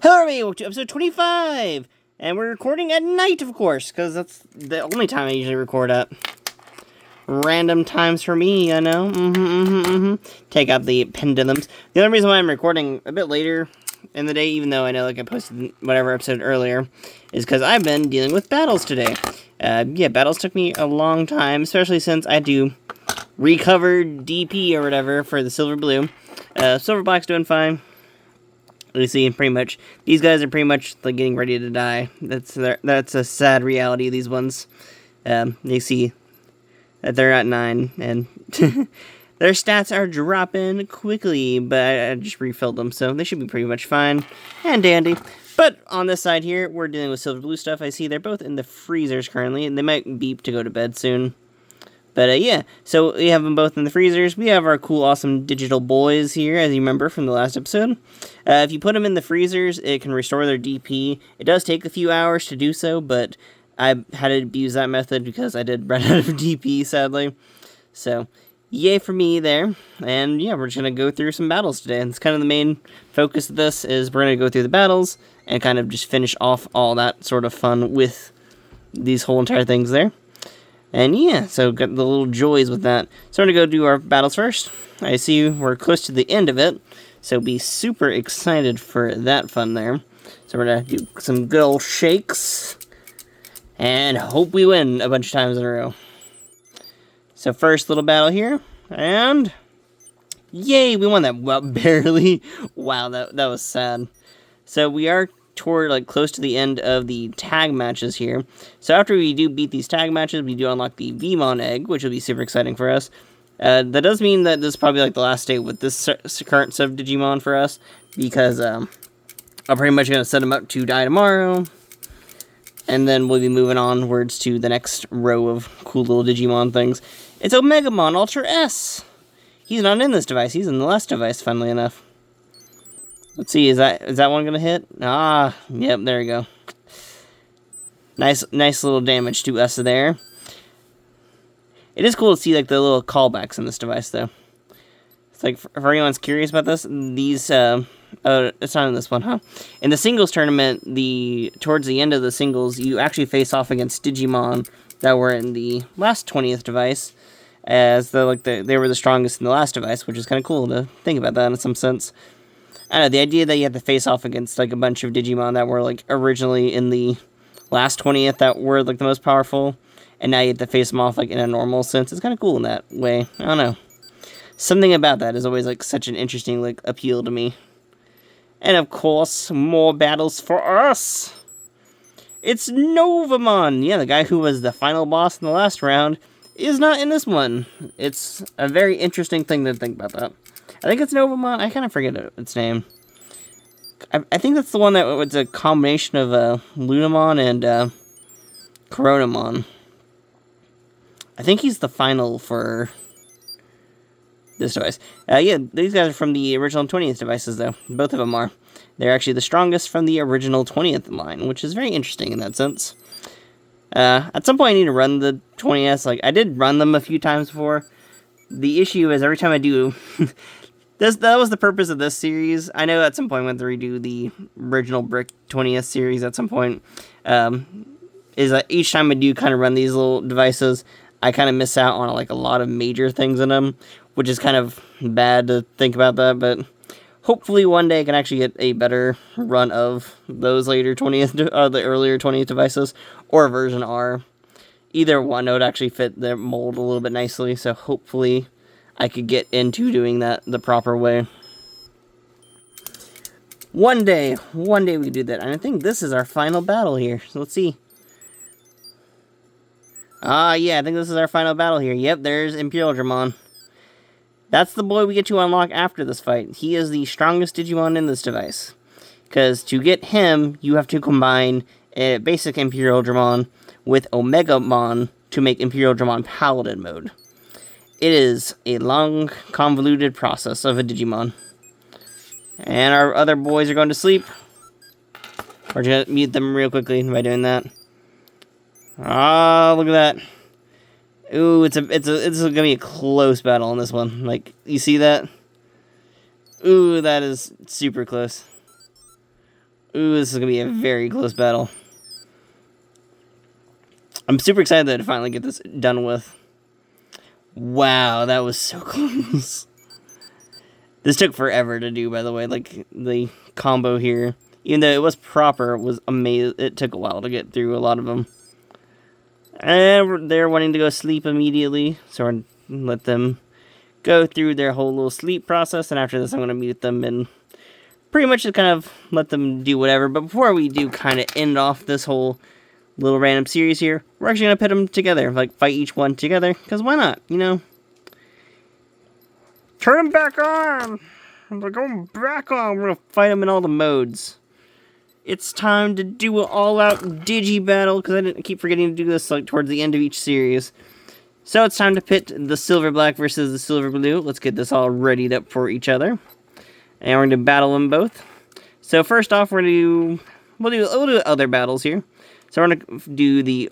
Hello everybody, welcome to episode 25! And we're recording at night, of course, because that's the only time I usually record at. Random times for me, I know. Take out the pendulums. The only reason why I'm recording a bit later in the day, even though I know I posted whatever episode earlier, is because I've been dealing with battles today. Battles took me a long time, especially since I had to recover DP or whatever for the Silver Blue. Silver Black's doing fine. You see, pretty much, these guys are pretty much like getting ready to die. That's a sad reality. These ones, you see that they're at 9, and their stats are dropping quickly. But I just refilled them, so they should be pretty much fine and dandy. But on this side here, we're dealing with Silver Blue stuff. I see they're both in the freezers currently, and they might beep to go to bed soon. But, so we have them both in the freezers. We have our cool, awesome digital boys here, as you remember from the last episode. If you put them in the freezers, it can restore their DP. It does take a few hours to do so, but I had to abuse that method because I did run out of DP, sadly. So, yay for me there. And, we're just going to go through some battles today. And it's kind of the main focus of this, is we're going to go through the battles and kind of just finish off all that sort of fun with these whole entire things there. And so got the little joys with that. So we're going to go do our battles first. I see we're close to the end of it, so be super excited for that fun there. So we're going to do some good old shakes, and hope we win a bunch of times in a row. So first little battle here, and yay, we won that, well, barely. Wow, that was sad. So we are toward close to the end of the tag matches here. So after we do beat these tag matches, we do unlock the Vmon egg, which will be super exciting for us. That does mean that this is probably the last day with this current set of Digimon for us, because I'm pretty much going to set them up to die tomorrow, and then we'll be moving onwards to the next row of cool little Digimon things. It's Omegamon Ultra S! He's not in this device, he's in the last device, funnily enough. Let's see, is that one gonna hit? Ah, yep, there we go. Nice little damage to us there. It is cool to see the little callbacks in this device, though. It's for anyone's curious about this, these it's not in this one, huh? In the singles tournament, towards the end of the singles, you actually face off against Digimon that were in the last 20th device, as they were the strongest in the last device, which is kind of cool to think about that in some sense. I don't know, the idea that you have to face off against a bunch of Digimon that were originally in the last 20th that were the most powerful, and now you have to face them off in a normal sense. It's kind of cool in that way. I don't know. Something about that is always such an interesting appeal to me. And of course, more battles for us. It's Novamon. Yeah, the guy who was the final boss in the last round is not in this one. It's a very interesting thing to think about that. I think it's Novamon. I kind of forget its name. I think that's the one that was a combination of Lunamon and Coronamon. I think he's the final for this device. These guys are from the original 20th devices, though. Both of them are. They're actually the strongest from the original 20th line, which is very interesting in that sense. At some point, I need to run the 20s. I did run them a few times before. The issue is every time I do... That was the purpose of this series. I know at some point when they redo the original Brick 20th series at some point, is that each time I do kind of run these little devices, I kind of miss out on a lot of major things in them, which is kind of bad to think about that, but hopefully one day I can actually get a better run of those later 20th, the earlier 20th devices, or version R. Either one would actually fit their mold a little bit nicely, so hopefully I could get into doing that the proper way. One day we do that. And I think this is our final battle here. So let's see. I think this is our final battle here. Yep, there's Imperial Dramon. That's the boy we get to unlock after this fight. He is the strongest Digimon in this device. Because to get him, you have to combine a basic Imperial Dramon with Omegamon to make Imperial Dramon Paladin mode. It is a long, convoluted process of a Digimon. And our other boys are going to sleep. We're going to mute them real quickly by doing that. Ah, look at that. Ooh, it's going to be a close battle on this one. You see that? Ooh, that is super close. Ooh, this is going to be a very close battle. I'm super excited to finally get this done with. Wow, that was so close. This took forever to do, by the way. Like, the combo here. Even though it was proper, it was amazing. It took a while to get through a lot of them. And they're wanting to go sleep immediately. So we're going to let them go through their whole little sleep process. And after this, I'm going to mute them and pretty much just kind of let them do whatever. But before we do kind of end off this whole little random series here, we're actually going to put them together. Like, fight each one together. Because why not, you know? Turn them back on! They're going back on! We're going to fight them in all the modes. It's time to do an all-out Digi battle, because I keep forgetting to do this like towards the end of each series. So it's time to pit the Silver Black versus the Silver Blue. Let's get this all readied up for each other. And we're going to battle them both. So first off, we'll do other battles here. So we're going to do the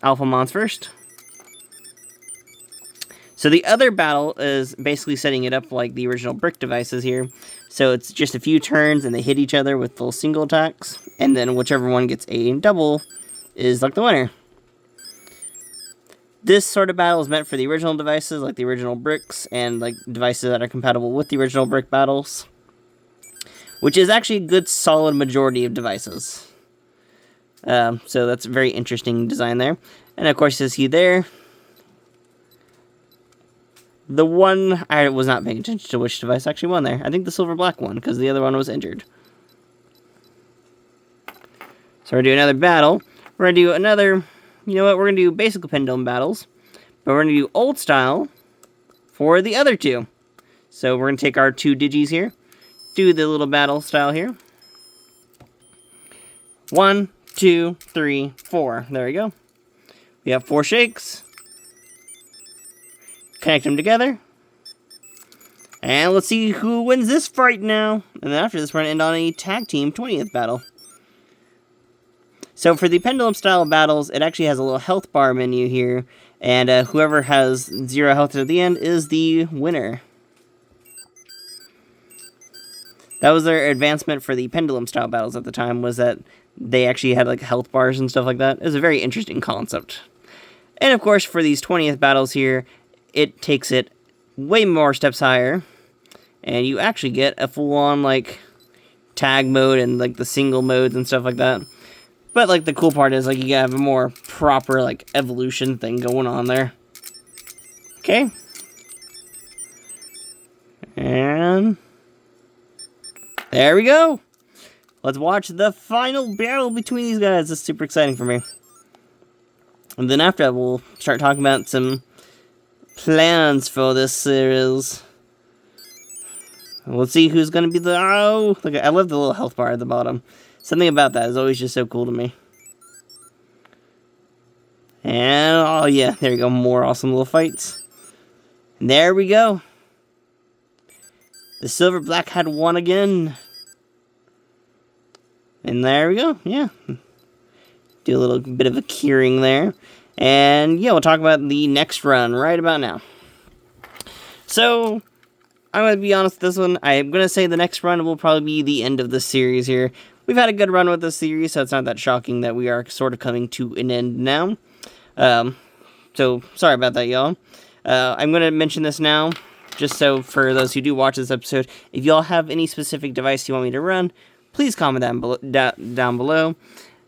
Alpha Mons first. So the other battle is basically setting it up like the original brick devices here. So it's just a few turns and they hit each other with full single attacks. And then whichever one gets a double is like the winner. This sort of battle is meant for the original devices, like the original bricks, and like devices that are compatible with the original brick battles. Which is actually a good solid majority of devices. So that's a very interesting design there. And of course you see there, the one, I was not paying attention to which device actually won there. I think the Silver Black one, because the other one was injured. So we're going to do another battle. We're going to do another, you know what, we're going to do basic pendulum battles. But we're going to do old style for the other two. So we're going to take our two Digis here. Do the little battle style here. 1, 2, 3, 4. There we go. We have 4 shakes. Connect them together. And let's see who wins this fight now. And then after this, we're going to end on a tag team 20th battle. So for the pendulum style battles, it actually has a little health bar menu here. And whoever has 0 health at the end is the winner. That was their advancement for the pendulum style battles at the time, was that they actually had like health bars and stuff like that. It was a very interesting concept. And of course, for these 20th battles here, it takes it way more steps higher, and you actually get a full-on, like, tag mode and, like, the single modes and stuff like that. But, like, the cool part is, like, you have a more proper, like, evolution thing going on there. Okay. And there we go. Let's watch the final battle between these guys. This is super exciting for me. And then after that, we'll start talking about some plans for this series. Let's see who's going to be the... Oh, look, I love the little health bar at the bottom. Something about that is always just so cool to me. And, oh yeah, there we go. More awesome little fights. And there we go. The Silver Black had won again. And there we go, yeah. Do a little bit of a keyring there. And yeah, we'll talk about the next run right about now. So, I'm going to be honest with this one. I'm going to say the next run will probably be the end of the series here. We've had a good run with this series, so it's not that shocking that we are sort of coming to an end now. So, sorry about that, y'all. I'm going to mention this now, just so for those who do watch this episode, if y'all have any specific device you want me to run, please comment down below.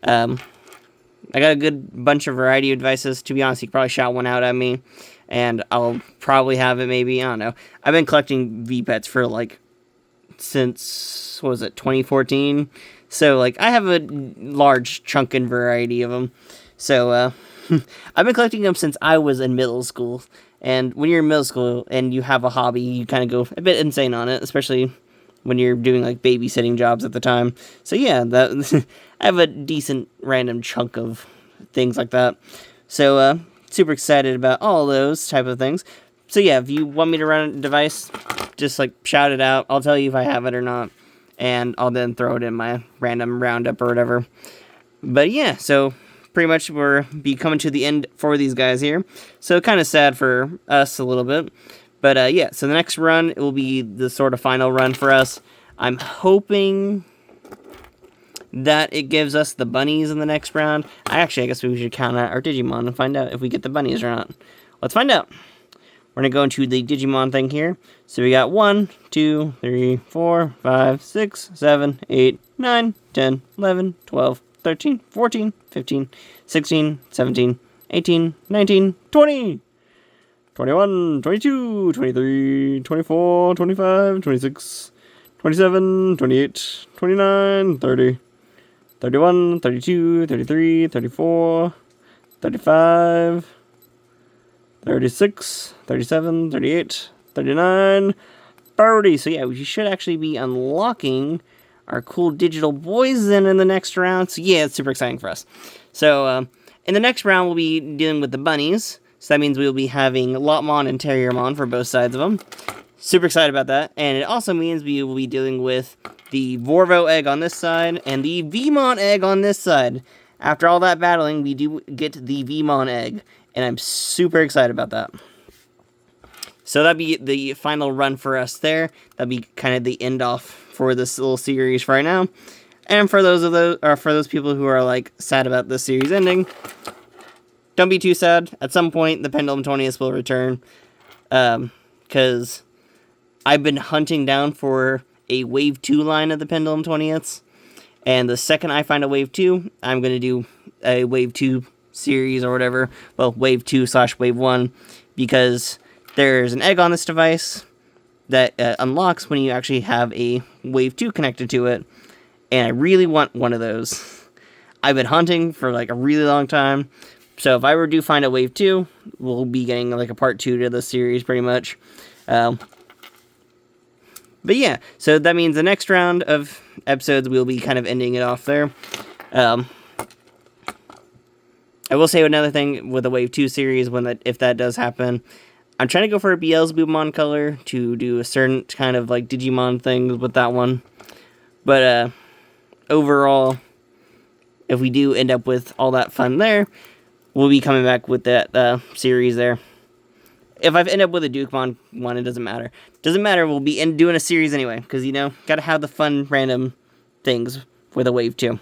I got a good bunch of variety of devices. To be honest, you could probably shout one out at me, and I'll probably have it maybe, I don't know. I've been collecting V-Pets for, like, since, what was it, 2014? So, like, I have a large chunk and variety of them. So, I've been collecting them since I was in middle school. And when you're in middle school and you have a hobby, you kind of go a bit insane on it, especially when you're doing, like, babysitting jobs at the time. So, yeah, I have a decent random chunk of things like that. So, super excited about all those type of things. So, yeah, if you want me to run a device, just, like, shout it out. I'll tell you if I have it or not. And I'll then throw it in my random roundup or whatever. But, yeah, so pretty much we're coming to the end for these guys here. So, kind of sad for us a little bit. But, yeah, so the next run, it will be the sort of final run for us. I'm hoping that it gives us the bunnies in the next round. I guess we should count out our Digimon and find out if we get the bunnies or not. Let's find out. We're going to go into the Digimon thing here. So we got 1, 2, 3, 4, 5, 6, 7, 8, 9, 10, 11, 12, 13, 14, 15, 16, 17, 18, 19, 20, 21, 22, 23, 24, 25, 26, 27, 28, 29, 30, 31, 32, 33, 34, 35, 36, 37, 38, 39, 30. So yeah, we should actually be unlocking our cool digital boys in the next round. So yeah, it's super exciting for us. So in the next round, we'll be dealing with the bunnies. So that means we'll be having Lotmon and Terriermon for both sides of them. Super excited about that. And it also means we will be dealing with the Vorvo egg on this side and the Vmon egg on this side. After all that battling, we do get the Vmon egg. And I'm super excited about that. So that'd be the final run for us there. That'd be kind of the end off for this little series for right now. And for those people who are like sad about this series ending, don't be too sad. At some point, the Pendulum 20th will return. Because I've been hunting down for a Wave 2 line of the Pendulum 20ths. And the second I find a Wave 2, I'm going to do a Wave 2 series or whatever. Well, Wave 2/Wave 1. Because there's an egg on this device that unlocks when you actually have a Wave 2 connected to it. And I really want one of those. I've been hunting for like a really long time. So if I were to find a Wave 2, we'll be getting like a part 2 to the series pretty much. But yeah, so that means the next round of episodes, we'll be kind of ending it off there. I will say another thing with the Wave 2 series, if that does happen, I'm trying to go for a Beelzebubmon color to do a certain kind of like Digimon things with that one. But overall, if we do end up with all that fun there, we'll be coming back with that series there. If I end up with a Dukemon one, it doesn't matter. Doesn't matter, we'll be doing a series anyway. Because, you know, gotta have the fun, random things with a Wave 2.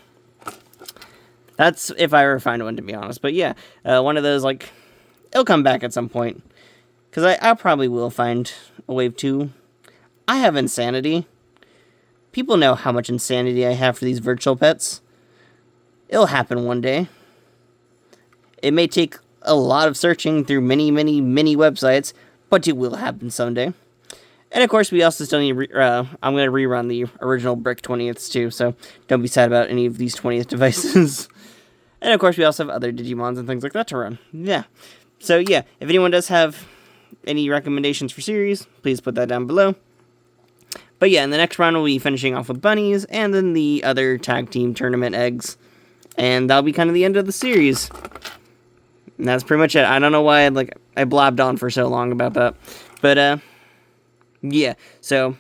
That's if I ever find one, to be honest. But yeah, one of those, like, it'll come back at some point. Because I probably will find a Wave 2. I have Insanity. People know how much Insanity I have for these virtual pets. It'll happen one day. It may take a lot of searching through many, many, many websites, but it will happen someday. And of course, we also still need I'm going to rerun the original Brick 20ths too, so don't be sad about any of these 20th devices. And of course, we also have other Digimons and things like that to run. Yeah. So yeah, if anyone does have any recommendations for series, please put that down below. But yeah, in the next round, we'll be finishing off with bunnies, and then the other tag team tournament eggs. And that'll be kind of the end of the series. And that's pretty much it. I don't know why I blabbed on for so long about that. But, yeah. So,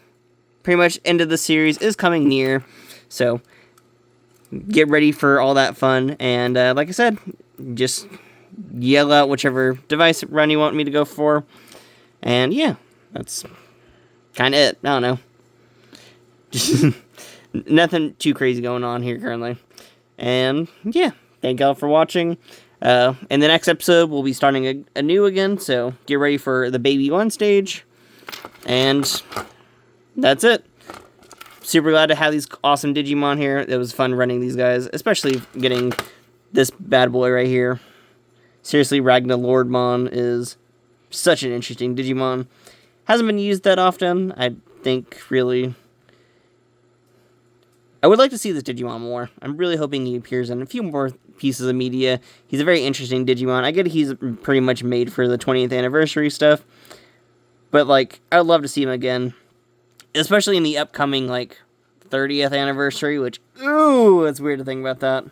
pretty much end of the series is coming near. So, get ready for all that fun. And, like I said, just yell out whichever device run you want me to go for. And, yeah. That's kind of it. I don't know. Nothing too crazy going on here currently. And, yeah. Thank y'all for watching. In the next episode, we'll be starting anew again, so get ready for the Baby 1 stage. And that's it. Super glad to have these awesome Digimon here. It was fun running these guys, especially getting this bad boy right here. Seriously, Ragna Lordmon is such an interesting Digimon. Hasn't been used that often, I think, really. I would like to see this Digimon more. I'm really hoping he appears in a few more pieces of media. He's a very interesting Digimon. I get he's pretty much made for the 20th anniversary stuff. But, like, I would love to see him again. Especially in the upcoming, like, 30th anniversary, which, ooh, it's weird to think about that.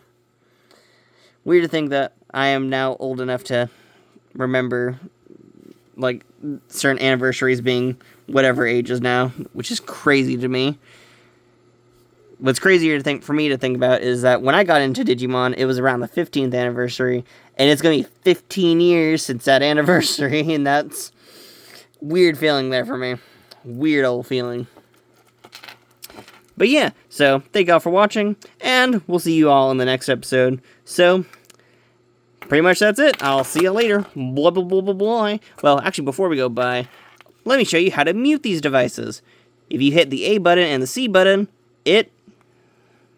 Weird to think that I am now old enough to remember, like, certain anniversaries being whatever ages now, which is crazy to me. What's crazier to think for me to think about is that when I got into Digimon, it was around the 15th anniversary, and it's going to be 15 years since that anniversary, and that's weird feeling there for me. Weird old feeling. But yeah, so thank y'all for watching, and we'll see you all in the next episode. So, pretty much that's it. I'll see you later. Blah, blah, blah, blah, blah. Well, actually, before we go bye, let me show you how to mute these devices. If you hit the A button and the C button, it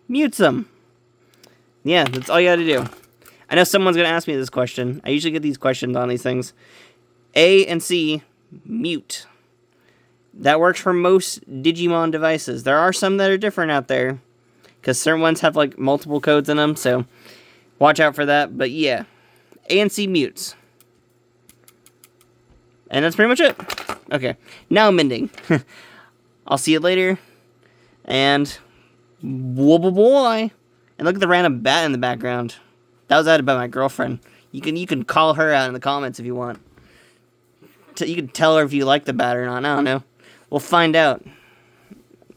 mutes them. Yeah, that's all you gotta do. I know someone's gonna ask me this question. I usually get these questions on these things. A and C, mute. That works for most Digimon devices. There are some that are different out there, because certain ones have like multiple codes in them, so watch out for that. But yeah, A and C mutes. And that's pretty much it. Okay, now I'm ending. I'll see you later, and boy. And look at the random bat in the background. That was added by my girlfriend. You can call her out in the comments if you want. You can tell her if you like the bat or not. I don't know. We'll find out.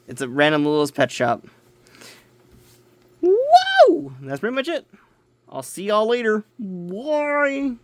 It's a random Lulu's pet shop. Whoa! That's pretty much it. I'll see y'all later. Bye.